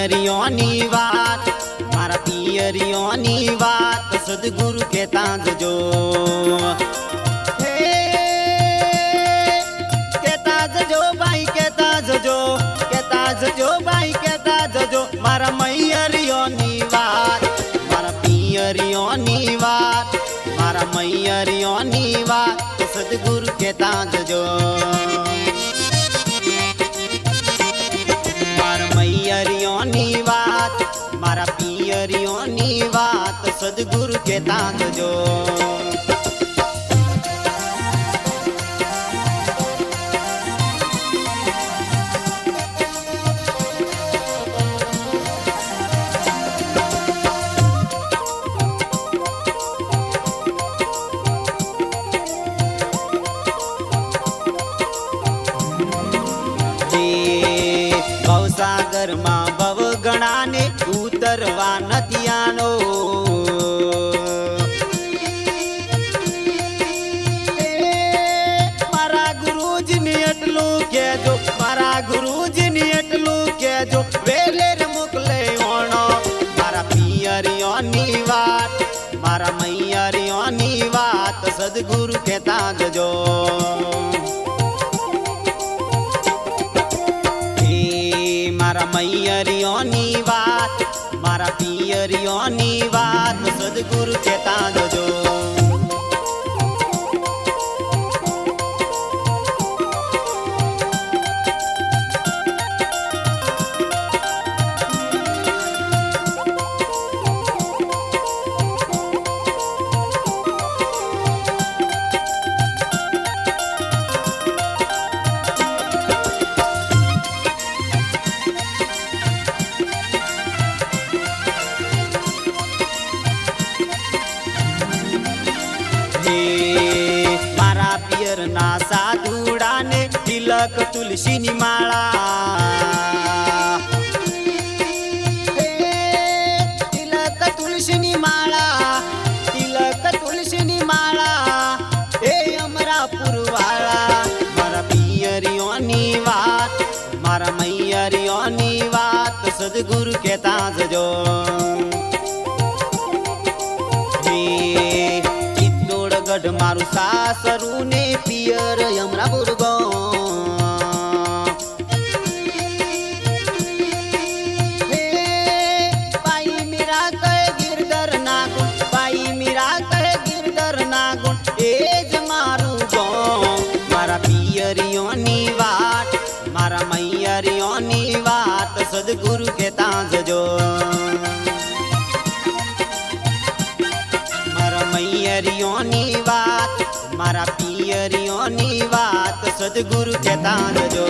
પિયરિયોની વાત, મારા પિયરિયોની વાત સદગુરુ કહેતા જજો. કહેતા જજો ભાઈ, કહેતા જજો, કહેતા જજો ભાઈ, કહેતા જજો મારા મૈયરિયોની વાત, મારા પિયરિયોની વાત, મારા મૈયરિયોની વાત સદગુરુ કહેતા જજો. મારા મૈયરિયોની વાત, મારા પિયરિયોની વાત સદગુરુ કહેતા જજો. ભવસાગર માં ભવ ગણાને ઉતરવા નથી આનો. મારા ગુરુજીને એટલું કહેજો, મારા ગુરુજીને એટલું કહેજો વેલેર મોકલે ઓણો. મારા પિયરિયોની વાત, મારા મૈયરિયોની વાત સદગુરુ કહેતા જજો. મારા મૈયરિયોની વાત, મારા પિયરિયોની વાત સદગુરુ કહેતા જજો. મારા પિયર ના સાધુડાને તિલક તુલસીની માળા, તિલક તુલસીની માળા, તિલક તુલસીની માળા એ અમરાપુર વાળા. મારા પિયરિયોની વાત, મારા મૈયરિયોની વાત સદગુરુ કહેતા જજો. ગઢ મારું સાસરું ને પિયર અમરાપુર પાઈ મીરા કહે ગિરધર ના ગુણ, પાઈ મીરા કહે ગિરધર ના ગુણ એ જ મારું ગો. મારા પિયરિયોની વાત, મારા મૈયરિયોની વાત સદગુરુ કહેતા જજો. મૈયરિયોની વાત, મારા પિયરિયોની વાત સદગુરુ કહેતા જજો.